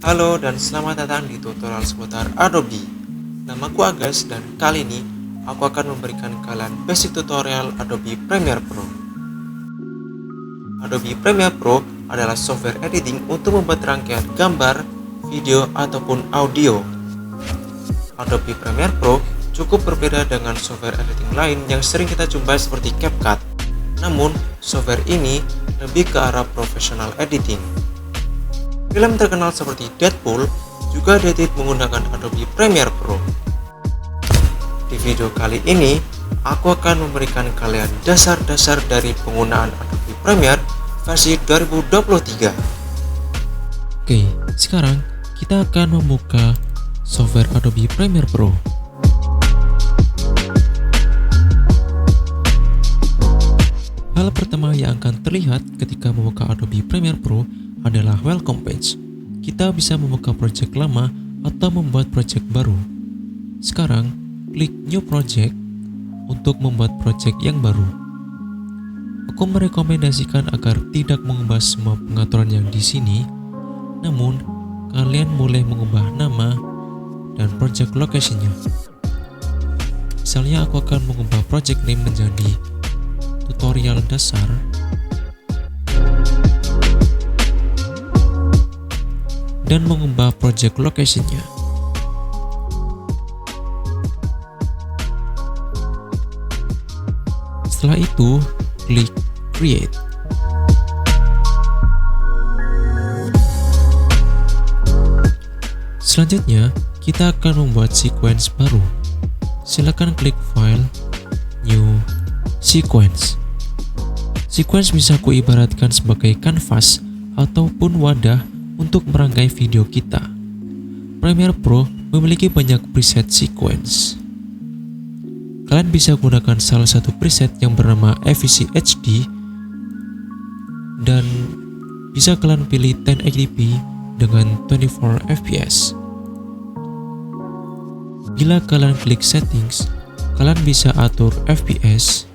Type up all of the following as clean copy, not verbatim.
Halo dan selamat datang di tutorial seputar Adobe. Namaku Agas dan kali ini aku akan memberikan kalian basic tutorial Adobe Premiere Pro. Adobe Premiere Pro adalah software editing untuk membuat rangkaian gambar, video, ataupun audio. Adobe Premiere Pro cukup berbeda dengan software editing lain yang sering kita jumpai seperti CapCut. Namun, software ini lebih ke arah professional editing. Film terkenal seperti Deadpool juga diedit menggunakan Adobe Premiere Pro. Di video kali ini, aku akan memberikan kalian dasar-dasar dari penggunaan Adobe Premiere versi 2023. Oke, sekarang kita akan membuka software Adobe Premiere Pro. Hal pertama yang akan terlihat ketika membuka Adobe Premiere Pro adalah welcome page. Kita bisa membuka project lama atau membuat project baru. Sekarang, klik new project untuk membuat project yang baru. Aku merekomendasikan agar tidak mengubah semua pengaturan yang di sini, namun kalian boleh mengubah nama dan project location-nya. Misalnya aku akan mengubah project name menjadi tutorial dasar dan mengubah project location-nya. Setelah itu, klik create. Selanjutnya, kita akan membuat sequence baru. Silakan klik file, new, sequence. Sequence bisa kuibaratkan sebagai kanvas ataupun wadah untuk merangkai video kita. Premiere Pro memiliki banyak preset sequence. Kalian bisa gunakan salah satu preset yang bernama FVC HD dan bisa kalian pilih 1080p dengan 24 fps. Bila kalian klik settings, kalian bisa atur fps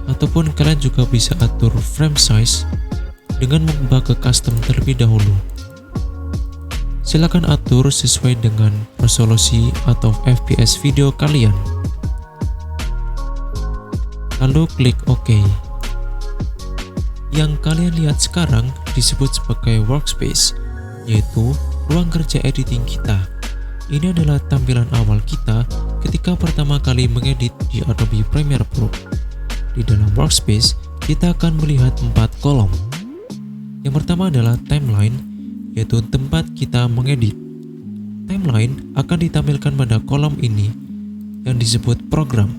ataupun kalian juga bisa atur frame size dengan mengubah ke custom terlebih dahulu. Silakan atur sesuai dengan resolusi atau fps video kalian. Lalu klik OK. Yang kalian lihat sekarang disebut sebagai workspace, yaitu ruang kerja editing kita. Ini adalah tampilan awal kita ketika pertama kali mengedit di Adobe Premiere Pro. Di dalam workspace, kita akan melihat 4 kolom. Yang pertama adalah timeline, yaitu tempat kita mengedit. Timeline akan ditampilkan pada kolom ini yang disebut program.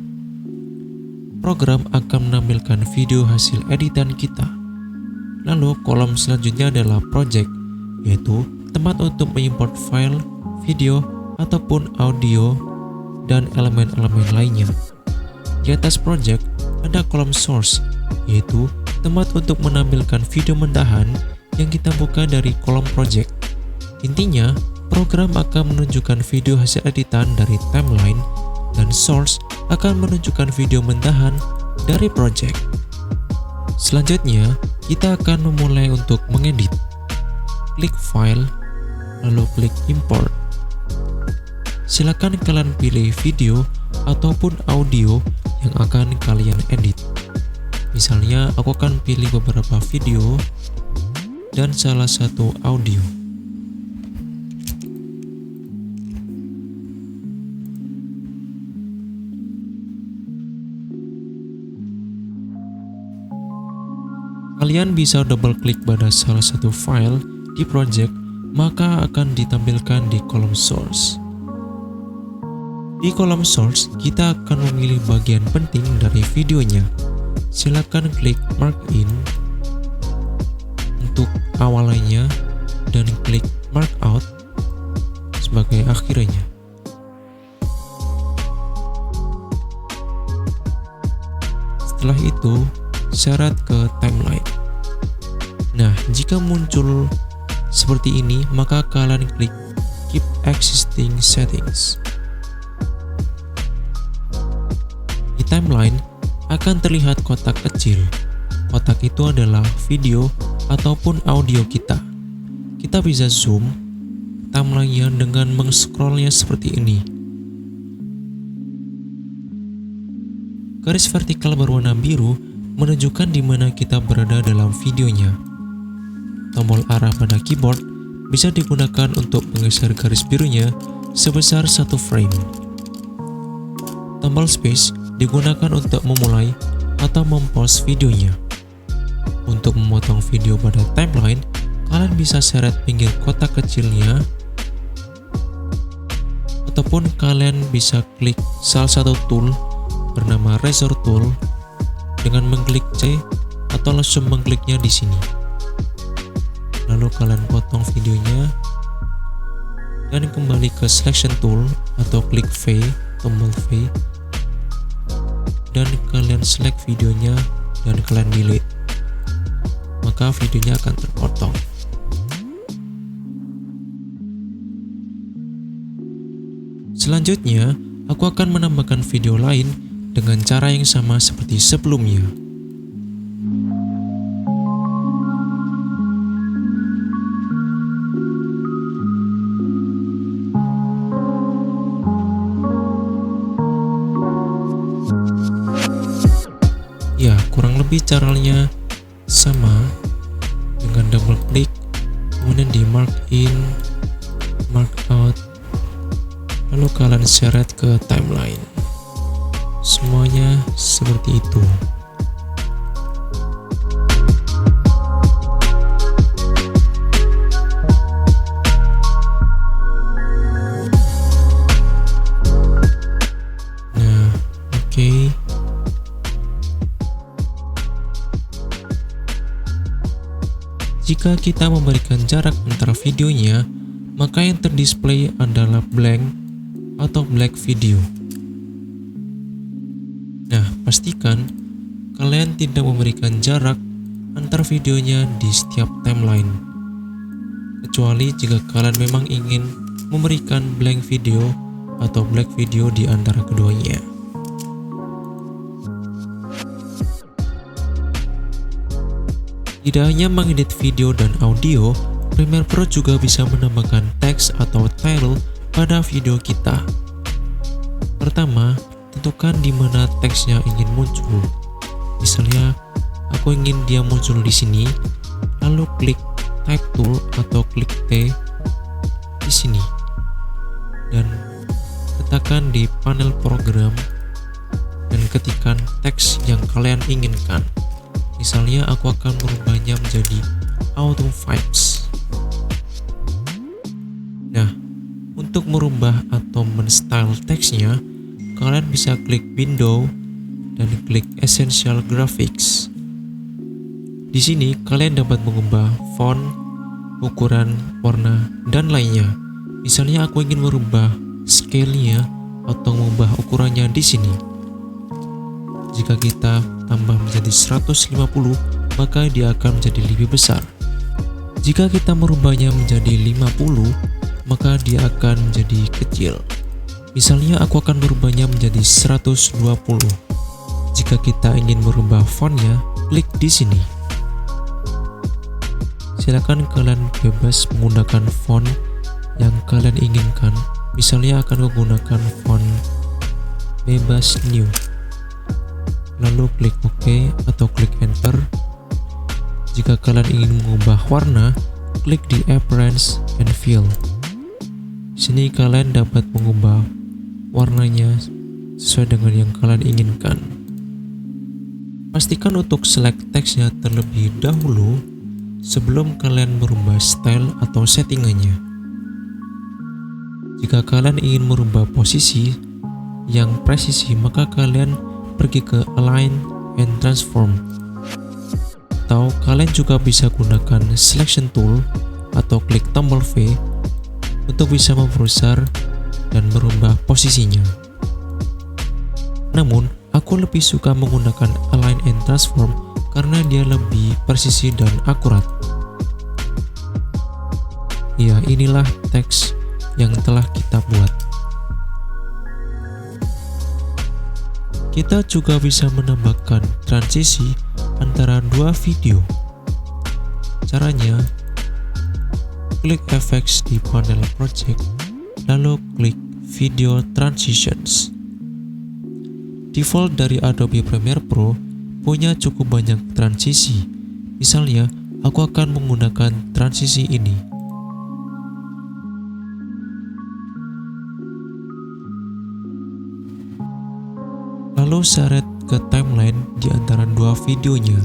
Program akan menampilkan video hasil editan kita. Lalu kolom selanjutnya adalah project, yaitu tempat untuk mengimport file, video, ataupun audio, dan elemen-elemen lainnya. Di atas project, ada kolom source, yaitu tempat untuk menampilkan video mendahan yang kita buka dari kolom project. Intinya, program akan menunjukkan video hasil editan dari timeline dan source akan menunjukkan video mendahan dari project. Selanjutnya, kita akan memulai untuk mengedit. Klik file, lalu klik import. Silakan kalian pilih video ataupun audio yang akan kalian edit. Misalnya, aku akan pilih beberapa video dan salah satu audio. Kalian bisa double klik pada salah satu file di project, maka akan ditampilkan di kolom source. Di kolom source, kita akan memilih bagian penting dari videonya. Silakan klik mark in untuk awalannya dan klik mark out sebagai akhirnya. Setelah itu, syarat ke timeline. Nah, jika muncul seperti ini, maka kalian klik keep existing settings. Di timeline akan terlihat kotak kecil. Kotak itu adalah video ataupun audio kita. Kita bisa zoom timeline-nya dengan meng-scrollnya seperti ini. Garis vertikal berwarna biru menunjukkan di mana kita berada dalam videonya. Tombol arah pada keyboard bisa digunakan untuk menggeser garis birunya sebesar 1 frame. Tombol space digunakan untuk memulai atau mempause videonya. Untuk memotong video pada timeline, kalian bisa seret pinggir kotak kecilnya, ataupun kalian bisa klik salah satu tool bernama Razor Tool dengan mengklik C atau langsung mengkliknya di sini. Lalu kalian potong videonya dan kembali ke Selection Tool atau klik V, tombol V, dan kalian select videonya dan kalian delete. Maka videonya akan terpotong. Selanjutnya, aku akan menambahkan video lain dengan cara yang sama seperti sebelumnya. Ya, kurang lebih caranya sama, dengan double klik, kemudian di mark in, mark out, lalu kalian seret ke timeline. Semuanya seperti itu. Nah, oke. Jika kita memberikan jarak antara videonya, maka yang terdisplay adalah blank atau black video. Nah, pastikan kalian tidak memberikan jarak antar videonya di setiap timeline, kecuali jika kalian memang ingin memberikan blank video atau black video di antara keduanya. Tidak hanya mengedit video dan audio, Premiere Pro juga bisa menambahkan teks atau title pada video kita. Pertama, tentukan di mana teksnya ingin muncul. Misalnya, aku ingin dia muncul di sini, lalu klik Type Tool atau klik T di sini, dan letakkan di panel program dan ketikkan teks yang kalian inginkan. Misalnya, aku akan merubahnya menjadi Auto Vibes. Nah, untuk merubah atau men-style teksnya, kalian bisa klik Window dan klik Essential Graphics. Di sini kalian dapat mengubah font, ukuran, warna, dan lainnya. Misalnya aku ingin merubah scale-nya atau mengubah ukurannya di sini. Jika kita tambah menjadi 150, maka dia akan menjadi lebih besar. Jika kita merubahnya menjadi 50, maka dia akan menjadi kecil. Misalnya aku akan merubahnya menjadi 120. Jika kita ingin merubah fontnya, klik di sini. Silakan kalian bebas menggunakan font yang kalian inginkan. Misalnya akan menggunakan font bebas new. Lalu klik OK atau klik Enter. Jika kalian ingin mengubah warna, klik di Appearance and Fill. Di sini kalian dapat mengubah warnanya sesuai dengan yang kalian inginkan. Pastikan untuk select teksnya terlebih dahulu sebelum kalian merubah style atau settingannya. Jika kalian ingin merubah posisi yang presisi, maka kalian pergi ke Align and Transform. Atau kalian juga bisa gunakan Selection Tool atau klik tombol V untuk bisa membesar dan merubah posisinya. Namun, aku lebih suka menggunakan Align and Transform karena dia lebih presisi dan akurat. Ya, inilah teks yang telah kita buat. Kita juga bisa menambahkan transisi antara dua video. Caranya, klik Effects di panel Project, lalu klik Video Transitions. Default dari Adobe Premiere Pro punya cukup banyak transisi. Misalnya, aku akan menggunakan transisi ini. Lalu seret ke timeline di antara dua videonya.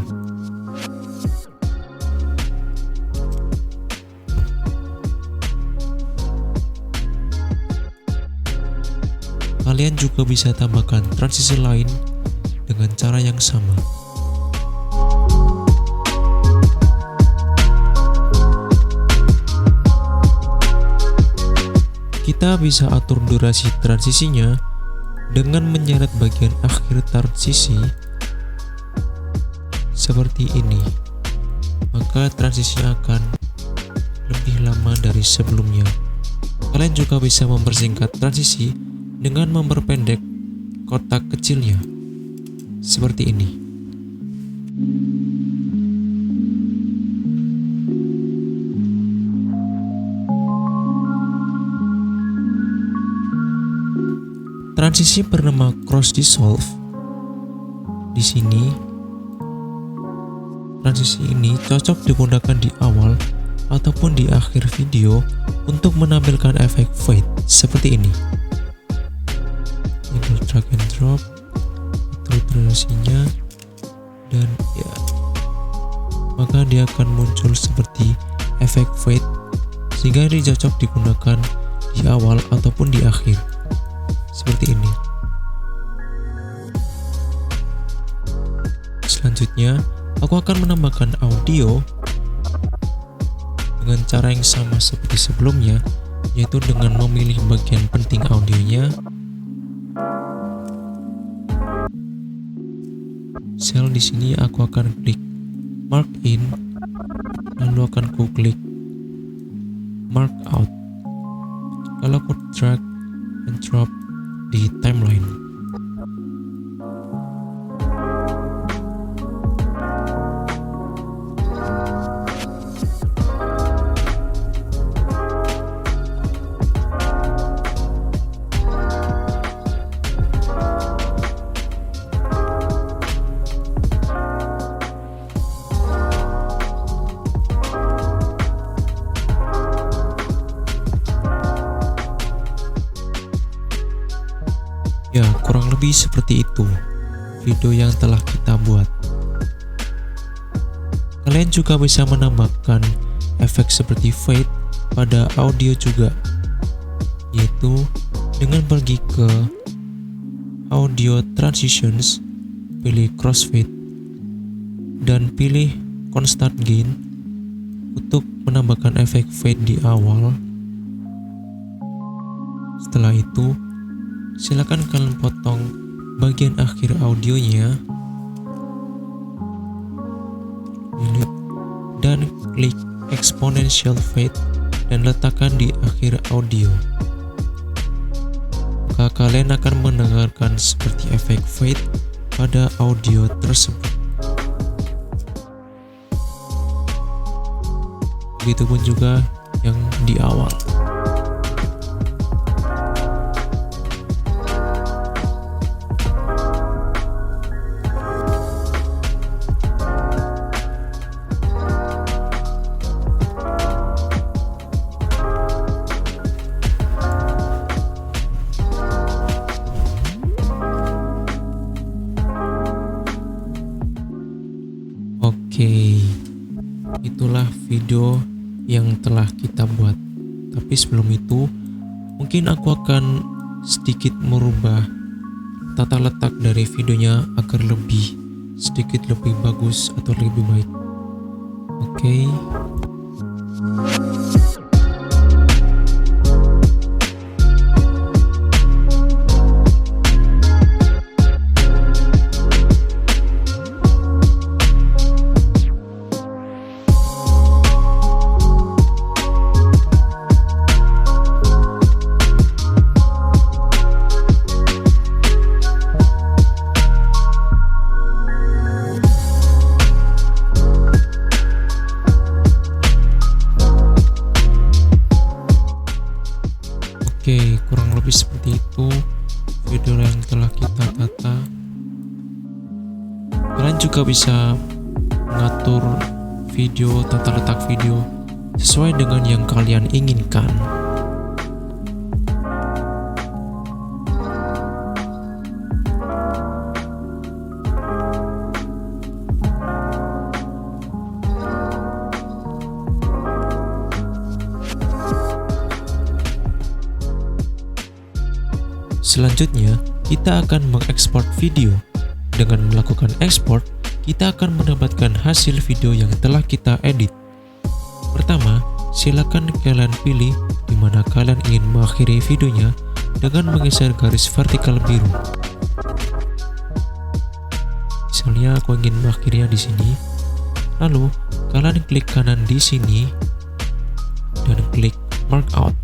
Kalian juga bisa tambahkan transisi lain dengan cara yang sama. Kita bisa atur durasi transisinya dengan menyeret bagian akhir transisi seperti ini. Maka transisinya akan lebih lama dari sebelumnya. Kalian juga bisa mempersingkat transisi dengan memperpendek kotak kecilnya seperti ini. Transisi bernama Cross Dissolve. Di sini, transisi ini cocok digunakan di awal ataupun di akhir video untuk menampilkan efek fade seperti ini. Ini drag and drop, atur durasinya, dan ya, maka dia akan muncul seperti efek fade, sehingga ini cocok digunakan di awal ataupun di akhir. Seperti ini. Selanjutnya, aku akan menambahkan audio dengan cara yang sama seperti sebelumnya, yaitu dengan memilih bagian penting audionya, sel di sini aku akan klik mark in, lalu akan ku klik mark out, lalu aku drag and drop di timeline. Ya, kurang lebih seperti itu video yang telah kita buat. Kalian juga bisa menambahkan efek seperti fade pada audio juga, yaitu dengan pergi ke audio transitions, pilih crossfade, dan pilih constant gain untuk menambahkan efek fade di awal. Setelah itu, silakan kalian potong bagian akhir audionya dan klik exponential fade dan letakkan di akhir audio. Maka kalian akan mendengarkan seperti efek fade pada audio tersebut. Begitupun juga yang di awal. Oke, itulah video yang telah kita buat. Tapi sebelum itu, mungkin aku akan sedikit merubah tata letak dari videonya agar sedikit lebih bagus atau lebih baik. Oke. Kalian juga bisa mengatur video, tata letak video sesuai dengan yang kalian inginkan. Selanjutnya, kita akan mengekspor video. Dengan melakukan ekspor, kita akan mendapatkan hasil video yang telah kita edit. Pertama, silakan kalian pilih di mana kalian ingin mengakhiri videonya dengan menggeser garis vertikal biru. Misalnya aku ingin mengakhirinya di sini. Lalu, kalian klik kanan di sini dan klik mark out.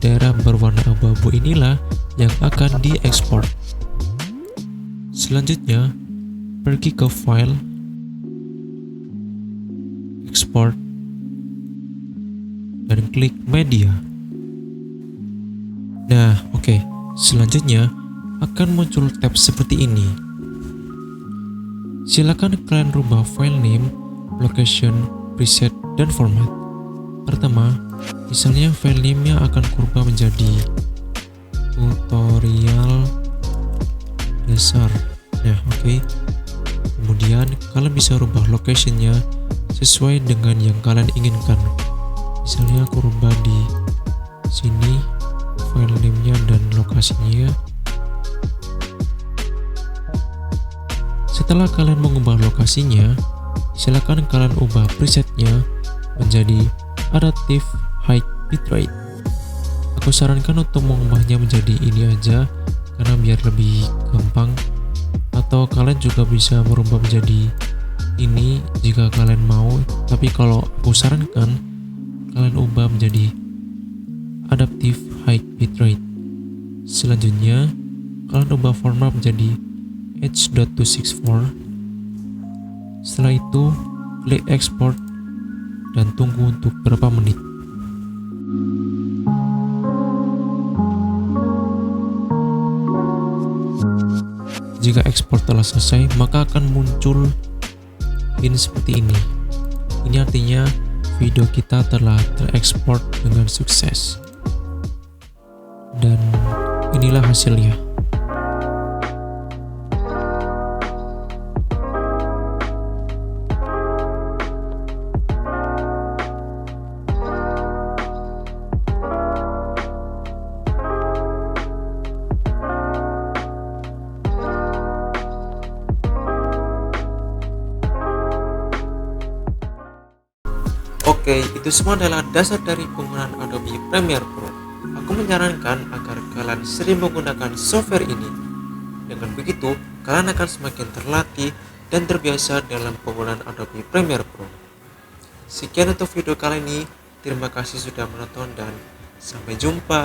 Daerah berwarna abu-abu inilah yang akan diekspor. Selanjutnya, pergi ke file, export, dan klik media. Nah, oke. Selanjutnya akan muncul tab seperti ini. Silakan kalian rubah file name, location, preset, dan format. Pertama, misalnya file name-nya akan kurubah menjadi tutorial dasar. Nah, oke. Kemudian kalian bisa rubah location-nya sesuai dengan yang kalian inginkan. Misalnya aku rubah di sini file name-nya dan lokasinya. Setelah kalian mengubah lokasinya, silakan kalian ubah presetnya menjadi adaptive high bitrate. Aku sarankan untuk mengubahnya menjadi ini aja karena biar lebih gampang, atau kalian juga bisa merubah menjadi ini jika kalian mau, tapi kalau aku sarankan kalian ubah menjadi adaptive high bitrate. Selanjutnya kalian ubah format menjadi H.264. Setelah itu klik export dan tunggu untuk beberapa menit. Jika ekspor telah selesai, maka akan muncul ini seperti ini. Ini artinya video kita telah terekspor dengan sukses. Dan inilah hasilnya. Oke, itu semua adalah dasar dari penggunaan Adobe Premiere Pro. Aku menyarankan agar kalian sering menggunakan software ini. Dengan begitu, kalian akan semakin terlatih dan terbiasa dalam penggunaan Adobe Premiere Pro. Sekian untuk video kali ini. Terima kasih sudah menonton dan sampai jumpa.